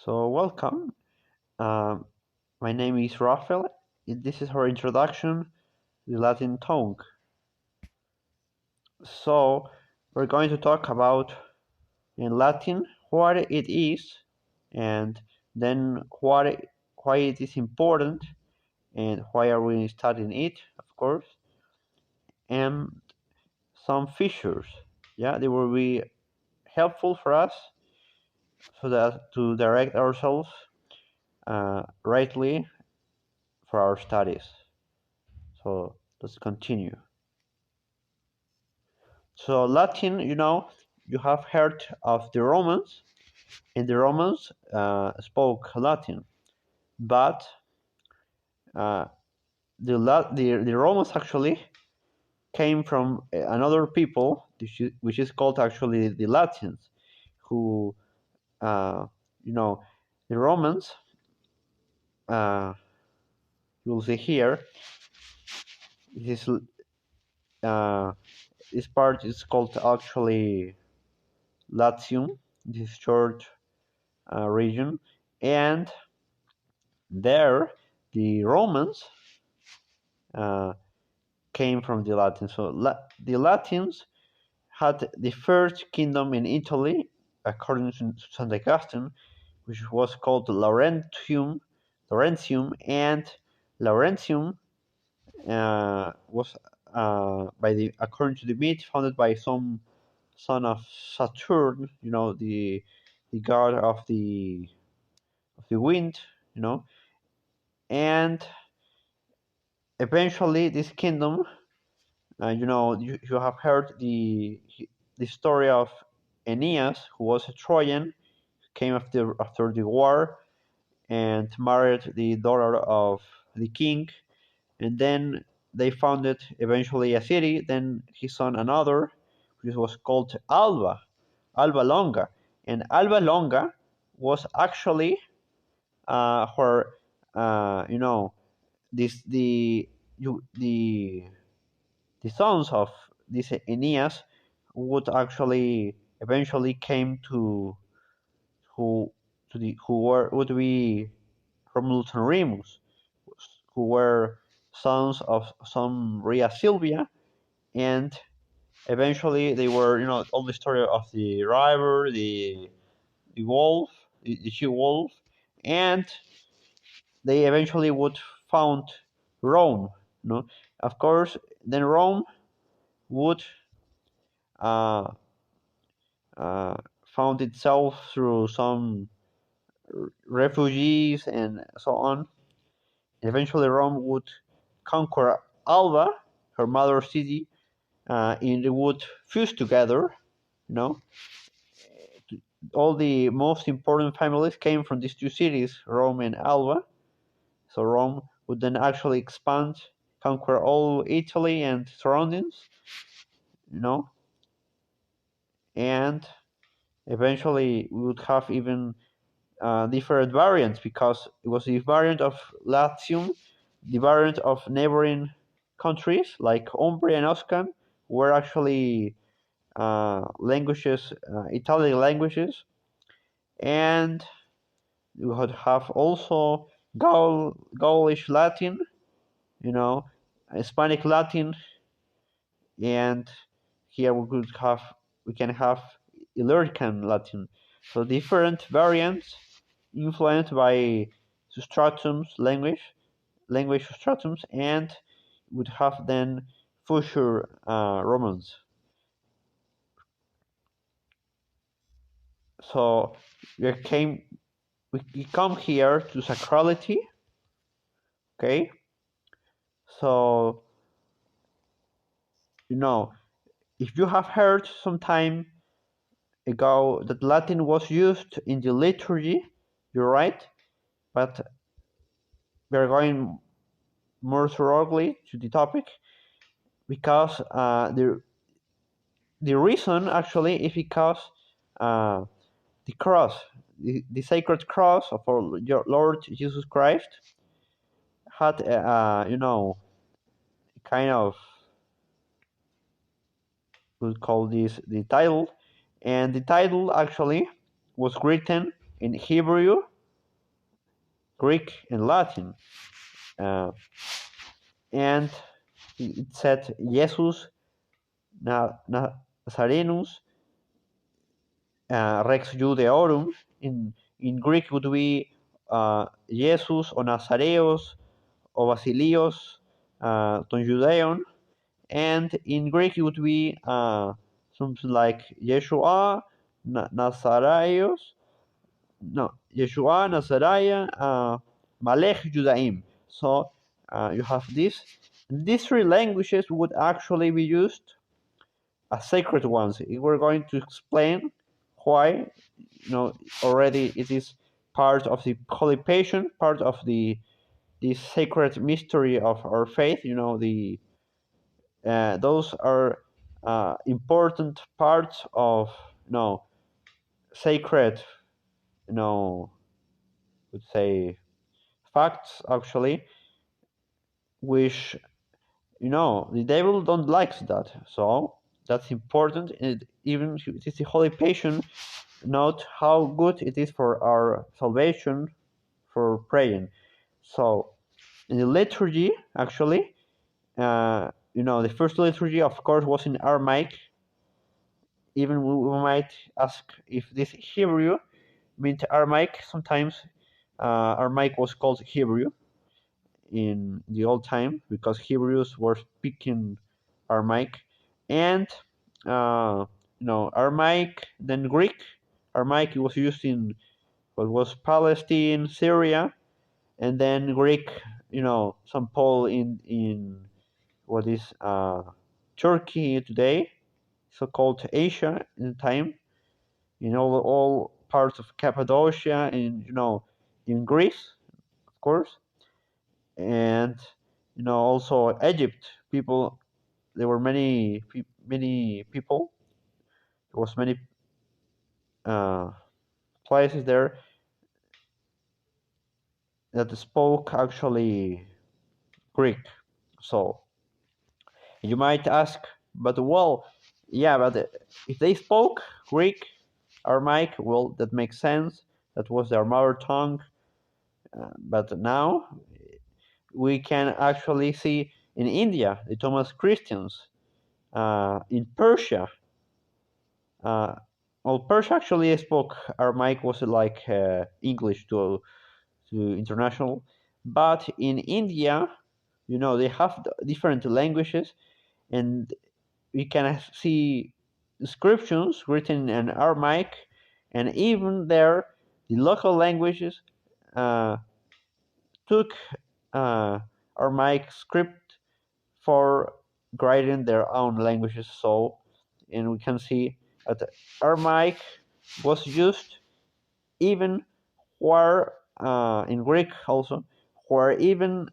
So, welcome. Um, my name is Rafael. This is our introduction to the Latin tongue. So, we're going to talk about in Latin what it is, and then why it is important, and why are we studying it, of course, and some features. Yeah, they will be helpful for us so that to direct ourselves rightly for our studies. So let's continue. So Latin, you have heard of the Romans, and the Romans spoke Latin, but uh, the Romans actually came from another people, which is called actually the Latins, who uh, you know the Romans. Uh, you will see here. This uh, this part is called actually Latium. This short region, and there the Romans uh, came from the Latins. So the Latins had the first kingdom in Italy, according to St. Augustine, which was called Laurentium, and Laurentium was by the according to the myth founded by some son of Saturn, the god of the wind, you know, and eventually this kingdom, you have heard the story of Aeneas, who was a Trojan, came after the war and married the daughter of the king, and then they founded eventually a city. Then his son another, which was called Alba Longa, and Alba Longa was actually where this the sons of this Aeneas would actually eventually came who who would be Romulus and Remus, who were sons of some Rhea Silvia, and eventually they were all the story of the river, the wolf, the she wolf, and they eventually would found Rome. Of course, then Rome would uh, uh, found itself through some refugees and so on. Eventually, Rome would conquer Alba, her mother city, and they would fuse together. You know, all the most important families came from these two cities, Rome and Alba. So Rome would then actually expand, conquer all Italy and surroundings. You know, and eventually we would have even different variants, because it was the variant of Latium, the variant of neighboring countries like Umbria and Oscan were actually languages, Italian languages, and you would have also Gaulish Latin, you know, Hispanic Latin, and here we can have Illyrican Latin. So different variants influenced by substratums language substratums, and would have then future Romans. So we come here to sacrality. Okay, so you know if you have heard some time ago that Latin was used in the liturgy, you're right, but we're going more thoroughly to the topic, because the reason actually is because uh, the cross, the sacred cross of our Lord Jesus Christ, had kind of, we'll call this the title, and the title actually was written in Hebrew, Greek and Latin. Uh, and it said Jesus Nazarenus Rex Judeorum. In Greek would be Jesus or Nazareos or Basilios ton Judeon, and in Greek it would be something like Yeshua Nazareos, no, Yeshua Nazariah Malech Judaim. So you have this. These three languages would actually be used as sacred ones. We're going to explain why, already it is part of the Holy Passion, part of the sacred mystery of our faith. The those are important parts of sacred, would say facts actually, which the devil don't like that. So that's important, and even it is the Holy Passion. Note how good it is for our salvation, for praying. So in the liturgy, actually, the first liturgy, of course, was in Aramaic. Even we might ask if this Hebrew meant Aramaic. Sometimes Aramaic was called Hebrew in the old time because Hebrews were speaking Aramaic, and Aramaic, then Greek. Aramaic was used in what was Palestine, Syria, and then Greek, St. Paul in what is Turkey today, so-called Asia in the time, in all parts of Cappadocia, and in Greece, of course, and also Egypt. There were many people. There was many uh, places there that spoke actually Greek. So you might ask, but well, yeah, but if they spoke Greek, Aramaic, well, that makes sense. That was their mother tongue. But now we can actually see in India the Thomas Christians, in Persia. Uh, well, Persia actually spoke Aramaic, was like English to international, but in India, they have different languages, and we can see inscriptions written in Aramaic, and even there, the local languages uh, took Aramaic script for writing their own languages. So, and we can see that Aramaic was used even where in Greek also, where even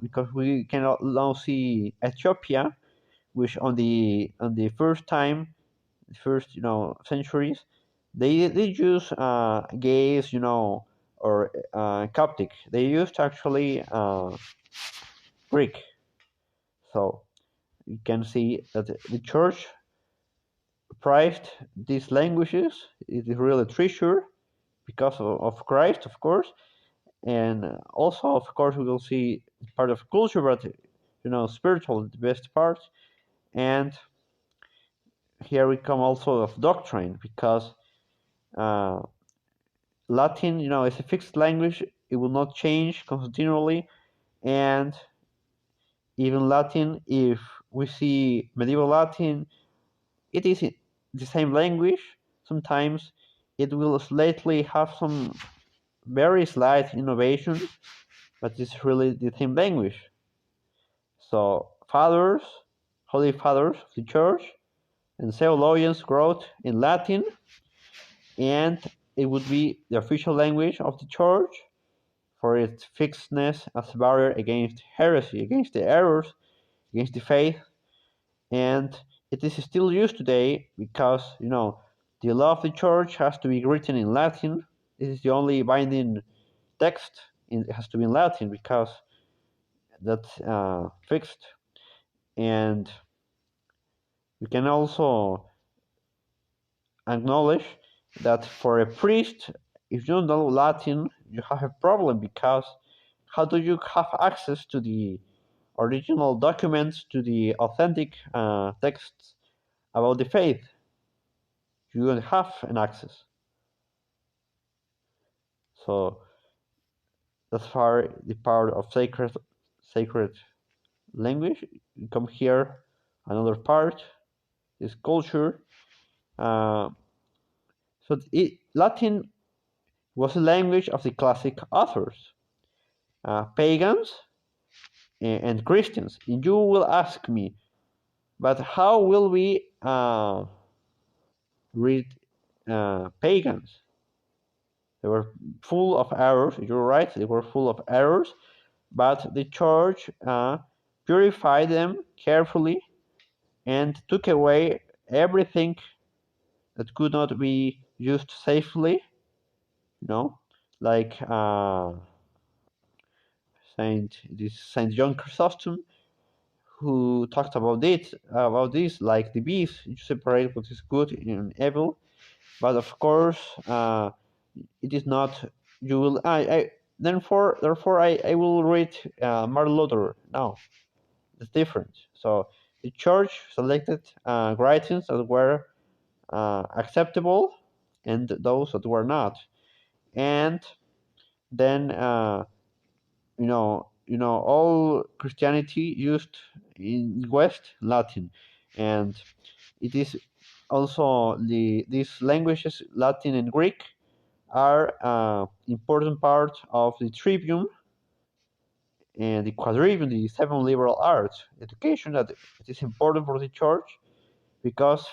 because we cannot now see Ethiopia, which on the first centuries, they use gays, or Coptic. They used actually Greek. So you can see that the church prized these languages. It is really a treasure because of Christ, of course, and also, of course, we will see part of culture, but spiritual, the best part. And here we come also of doctrine, because uh, Latin, is a fixed language. It will not change continually, and even Latin, if we see medieval Latin, it is the same language. Sometimes it will slightly have some very slight innovation, but it's really the same language. So fathers, holy fathers of the church, and theologians wrote in Latin, and it would be the official language of the church for its fixedness as a barrier against heresy, against the errors, against the faith, and it is still used today because the law of the church has to be written in Latin. This is the only binding text. It has to be in Latin because that's fixed. And we can also acknowledge that for a priest, if you don't know Latin, you have a problem because how do you have access to the original documents, to the authentic texts about the faith? You don't have an access. So that's far the part of sacred language. Come here, another part is culture. Uh, Latin was the language of the classic authors, pagans and Christians. And you will ask me, but how will we read pagans? They were full of errors. You're right, they were full of errors, but the church purified them carefully and took away everything that could not be used safely, you know, like Saint John Chrysostom, who talked about this, like the bees, you separate what is good and evil. But of course, it is not. You will. I therefore, I will read Martin Luther now. It's different. So the church selected writings that were acceptable and those that were not, and then all Christianity used in West Latin, and it is also these languages, Latin and Greek, are important part of the tribune and the quadrivium, the seven liberal arts education, that it is important for the church because